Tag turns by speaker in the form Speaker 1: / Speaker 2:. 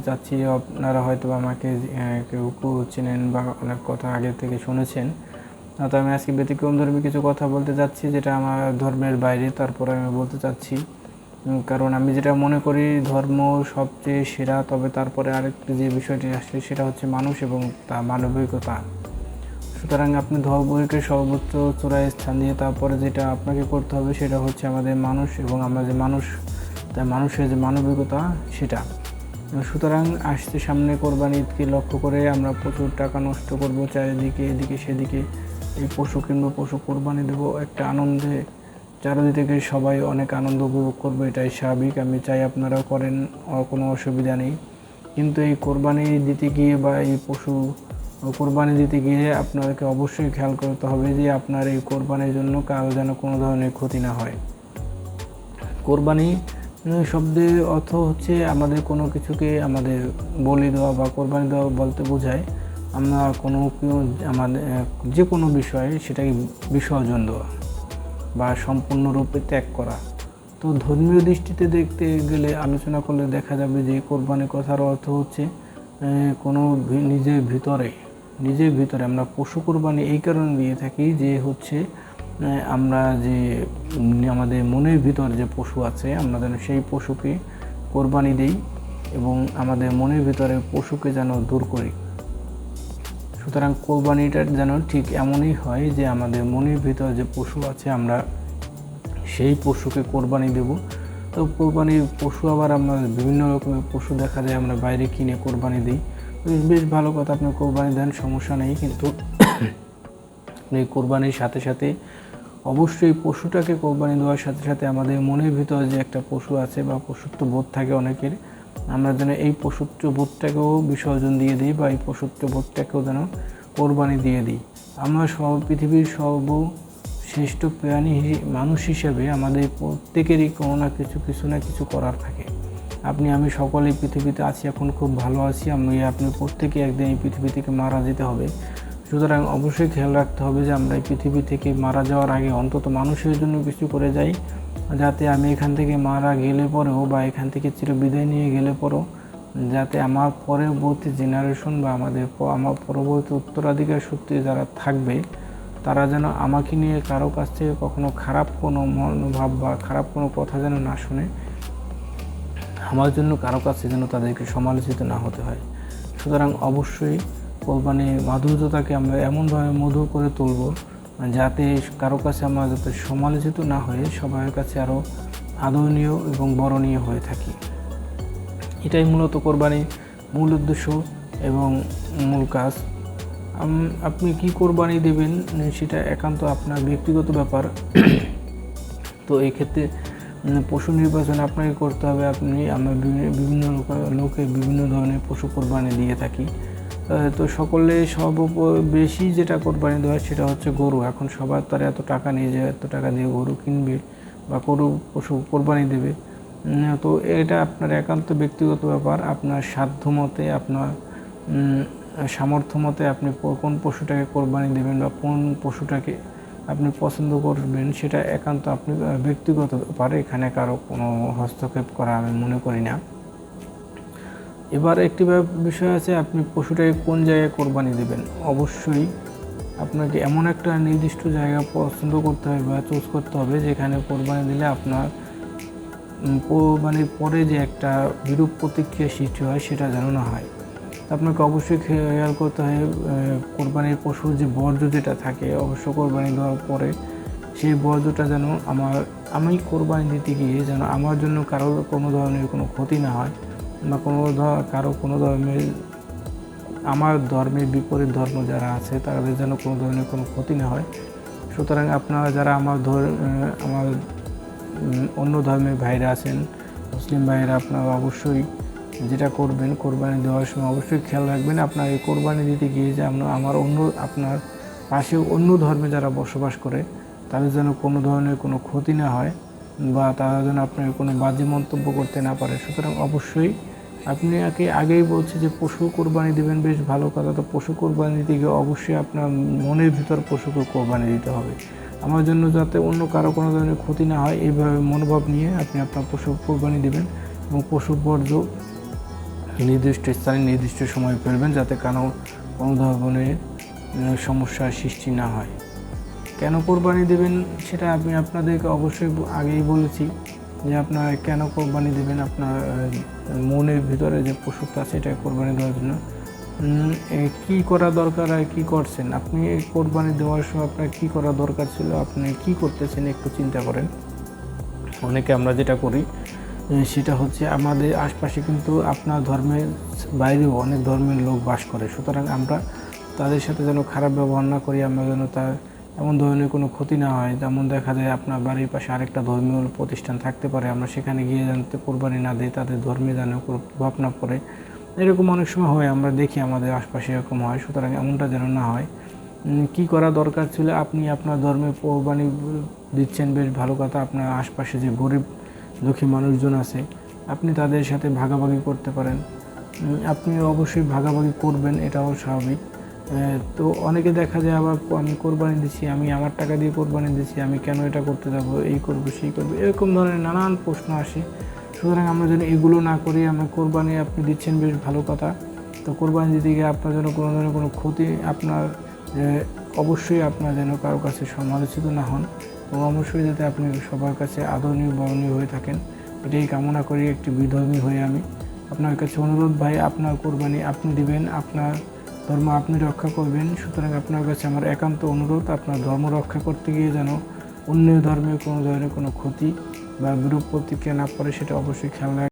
Speaker 1: চাচ্ছি, আপনারা হয়তো আমাকে কেউ চেনেন বা অনেক কথা আগে থেকে শুনেছেন। তো আমি আজকে ব্যতিক্রমধর্মী কিছু কথা বলতে চাচ্ছি, যেটা আমার ধর্মের বাইরে, তারপরে আমি বলতে চাচ্ছি। কারণ আমি যেটা মনে করি ধর্ম সবচেয়ে সেরা, তবে তারপরে আরেকটি যে বিষয়টি আসে সেটা হচ্ছে মানুষ এবং তা মানবিকতা। সুতরাং আপনি ধর্মকে সর্বোচ্চ চূড়ায় স্থান দিয়ে তারপরে যেটা আপনাকে করতে হবে সেটা হচ্ছে আমাদের মানুষ এবং আমরা যে মানুষ, তাই মানুষের যে মানবিকতা সেটা। সুতরাং আসছে সামনে কোরবানি ঈদকে লক্ষ্য করে আমরা প্রচুর টাকা নষ্ট করব চারিদিকে, এদিকে সেদিকে। এই পশু কিনবো, পশু কোরবানি দেবো, একটা আনন্দে চারিদিকে সবাই অনেক আনন্দ উপভোগ করবে, এটাই স্বাভাবিক। আমি চাই আপনারাও করেন, কোনো অসুবিধা নেই। কিন্তু এই কোরবানি দিতে গিয়ে বা এই পশু কোরবানি দিতে গিয়ে আপনাদেরকে অবশ্যই খেয়াল করতে হবে যে আপনার এই কোরবানির জন্য কারো যেন কোনো ধরনের ক্ষতি না হয়। কোরবানি শব্দের অর্থ হচ্ছে আমাদের কোনো কিছুকে আমাদের বলি দেওয়া বা কোরবানি দেওয়া বলতে বোঝায় আমরা আমাদের যে কোনো বিষয়ে সেটাকে বিসর্জন দেওয়া বা সম্পূর্ণরূপে ত্যাগ করা। তো ধর্মীয় দৃষ্টিতে দেখতে গেলে আলোচনা করলে দেখা যাবে যে কোরবানির কথার অর্থ হচ্ছে কোনো নিজের ভিতরে আমরা পশু কোরবানি এই কারণে দিয়ে থাকি যে হচ্ছে আমরা যে আমাদের মনের ভিতর যে পশু আছে আমরা যেন সেই পশুকে কোরবানি দিই এবং আমাদের মনের ভিতরে পশুকে যেন দূর করি। সুতরাং কোরবানিটা যেন ঠিক এমনই হয় যে আমাদের মনের ভিতর যে পশু আছে আমরা সেই পশুকে কোরবানি দেব। তো কোরবানির পশু আবার আমরা বিভিন্ন রকমের পশু দেখা যায় আমরা বাইরে কিনে কোরবানি দিই, বেশ ভালো কথা, আপনি কোরবানি দেন, সমস্যা নেই। কিন্তু আপনি কোরবানির সাথে সাথে অবশ্যই পশুটাকে কোরবানি দেওয়ার সাথে সাথে আমাদের মনের ভিতরে যে একটা পশু আছে বা পশুত্ব বোধ থাকে অনেকের, আমরা যেন এই পশুত্ব বোধটাকেও বিসর্জন দিয়ে দিই বা এই পশুত্ব বোধটাকেও যেন কোরবানি দিয়ে দিই। আমরা পৃথিবীর সর্বশ্রেষ্ঠ প্রাণী মানুষ হিসেবে আমাদের প্রত্যেকেরই কোনো না কিছু করার থাকে। আমি সকলেই পৃথিবীতে আছি, এখন খুব ভালো আছি, আপনি প্রত্যেকে একদিন এই পৃথিবী থেকে মারা যেতে হবে। সুতরাং অবশ্যই খেয়াল রাখতে হবে যে আমরা এই পৃথিবী থেকে মারা যাওয়ার আগে অন্তত মানুষের জন্য কিছু করে যাই, যাতে আমি এখান থেকে মারা গেলে পরেও বা এখান থেকে চিরবিদায় নিয়ে গেলে পরেও যাতে আমার পরবর্তী জেনারেশন বা আমার পরবর্তী উত্তরাধিকার সূত্রে যারা থাকবে তারা যেন আমাকে নিয়ে কারো কাছ থেকে কখনো খারাপ কোনো মনোভাব বা খারাপ কোনো কথা যেন না শুনে, আমার জন্য কারো কাছে যেন তাদেরকে সমালোচিত না হতে হয়। সুতরাং অবশ্যই কোরবানির মাধুর্যতাকে আমরা এমনভাবে মধুর করে তুলব যাতে কারো কাছে আমরা যাতে সমালোচিত না হয়ে সবার কাছে আরও আদরণীয় এবং বরণীয় হয়ে থাকি। এটাই মূলত কোরবানির মূল উদ্দেশ্য এবং মূল কাজ। আপনি কি কোরবানি দেবেন সেটা একান্ত আপনার ব্যক্তিগত ব্যাপার। তো এই ক্ষেত্রে পশু নির্বাচন আপনাকে করতে হবে। আমরা বিভিন্ন লোকে বিভিন্ন ধরনের পশু কোরবানি দিয়ে থাকি। তো সকলে বেশি যেটা কোরবানি দেওয়া হয় সেটা হচ্ছে গরু। এখন সবার তার এত টাকা নেই যে এত টাকা দিয়ে গরু কিনবে বা পশু কোরবানি দেবে। তো এটা আপনার একান্ত ব্যক্তিগত ব্যাপার। আপনার সাধ্য মতে, আপনার সামর্থ্য মতে আপনি কোন পশুটাকে কোরবানি দেবেন বা কোন পশুটাকে আপনি পছন্দ করবেন সেটা একান্ত আপনি ব্যক্তিগত ব্যাপার। এখানে কারো কোনো হস্তক্ষেপ করা আমি মনে করি না। এবার একটি বিষয় আছে, আপনি পশুটাকে কোন জায়গায় কোরবানি দেবেন। অবশ্যই আপনাকে এমন একটা নির্দিষ্ট জায়গা পছন্দ করতে হবে বা চুজ করতে হবে যেখানে কোরবানি দিলে আপনার কোরবানির পরে যে একটা বিরূপ প্রতিক্রিয়া সৃষ্টি হয় সেটা যেন না হয়। আপনাকে অবশ্যই খেয়াল করতে হয় কোরবানির পশুর যে বর্জ্য যেটা থাকে, অবশ্য কোরবানি দেওয়ার পরে সেই বর্জ্যটা যেন আমি কোরবানি দিতে গিয়ে যেন আমার জন্য কারো কোনো ধরনের কোনো ক্ষতি না হয় বা কারো কোনো ধর্মের আমার ধর্মের বিপরীত ধর্ম যারা আছে তাদের যেন কোনো ধরনের কোনো ক্ষতি না হয়। সুতরাং আপনারা যারা আমার অন্য ধর্মের ভাইরা আছেন, মুসলিম ভাইরা, আপনারা অবশ্যই যেটা করবেন কোরবানি দেওয়ার সময় অবশ্যই খেয়াল রাখবেন আপনার এই কোরবানি দিতে গিয়ে যে আপনার পাশে অন্য ধর্মে যারা বসবাস করে তাদের যেন কোনো ধরনের কোনো ক্ষতি না হয় বা তারা যেন আপনার কোনো বাজে মন্তব্য করতে না পারে। সুতরাং অবশ্যই আপনাকে আগেই বলছি যে পশু কোরবানি দেবেন, বেশ ভালো কথা। তো পশু কোরবানি দিতে গিয়ে অবশ্যই আপনার মনের ভিতর পশুকে কোরবানি দিতে হবে। আমার জন্য যাতে অন্য কারো কোনো ধরনের ক্ষতি না হয় এইভাবে মনোভাব নিয়ে আপনি আপনার পশু কোরবানি দেবেন এবং পশু বর্জ্য নির্দিষ্ট স্থানে নির্দিষ্ট সময় ফেলবেন, যাতে কোনো ধরনের সমস্যার সৃষ্টি না হয়। কেন কোরবানি দেবেন সেটা আমি আপনাদেরকে অবশ্যই আগেই বলেছি, যে আপনারা কেন কোরবানি দেবেন। আপনার মনের ভিতরে যে পশুটা আছে এটা কোরবানি দেওয়ার জন্য। কী করা দরকার আর কী করছেন আপনি কোরবানি দেওয়ার সময়, আপনার কী করা দরকার ছিল, আপনি কী করতেছেন একটু চিন্তা করেন। অনেকে আমরা যেটা করি সেটা হচ্ছে, আমাদের আশপাশে কিন্তু আপনার ধর্মের বাইরেও অনেক ধর্মের লোক বাস করে, সুতরাং আমরা তাদের সাথে যেন খারাপ ব্যবহার না করি, আমরা যেন তার এমন ধরনের কোনো ক্ষতি না হয়। যেমন দেখা যায় আপনার বাড়ির পাশে আরেকটা ধর্মীয় প্রতিষ্ঠান থাকতে পারে, আমরা সেখানে গিয়ে জানতে কোরবানি না দিই, তাদের ধর্মে যেন কোনো প্রভাব না পড়ে। এরকম অনেক সময় হয়, আমরা দেখি আমাদের আশপাশে এরকম হয়, সুতরাং এমনটা যেন না হয়। কী করা দরকার ছিল, আপনি আপনার ধর্মে কোরবানি দিচ্ছেন, বেশ ভালো কথা। আপনার আশপাশে যে গরিব দুঃখী মানুষজন আছে, আপনি তাদের সাথে ভাগাভাগি করতে পারেন। আপনি অবশ্যই ভাগাভাগি করবেন, এটাও স্বাভাবিক। তো অনেকে দেখা যায় আবার, আমি কোরবানি দিচ্ছি, আমি আমার টাকা দিয়ে কোরবানি দিচ্ছি, আমি কেন এটা করতে যাবো, এই করবো সেই করবো, এরকম ধরনের নানান প্রশ্ন আসে। সুতরাং আমরা যেন এগুলো না করি। আমরা কোরবানি আপনি দিচ্ছেন, বেশ ভালো কথা। তো কোরবানি দিতে গিয়ে আপনার যেন কোনো ধরনের কোনো ক্ষতি, আপনার অবশ্যই আপনার যেন কারো কাছে সমালোচিত না হন, এবং অবশ্যই যাতে আপনি সবার কাছে আদরণীয় বরণীয় হয়ে থাকেন, এটাই কামনা করি একটি বিধর্মী হয়ে। আমি আপনার কাছে অনুরোধ ভাই, আপনার কোরবানি আপনি দিবেন, আপনার ধর্ম আপনি রক্ষা করবেন। সুতরাং আপনার কাছে আমার একান্ত অনুরোধ, আপনার ধর্ম রক্ষা করতে গিয়ে যেন অন্য ধর্মের কোনো ধরনের কোনো ক্ষতি বা বিরূপ প্রতিক্রিয়া না পড়ে, সেটা অবশ্যই খেয়াল রাখবেন।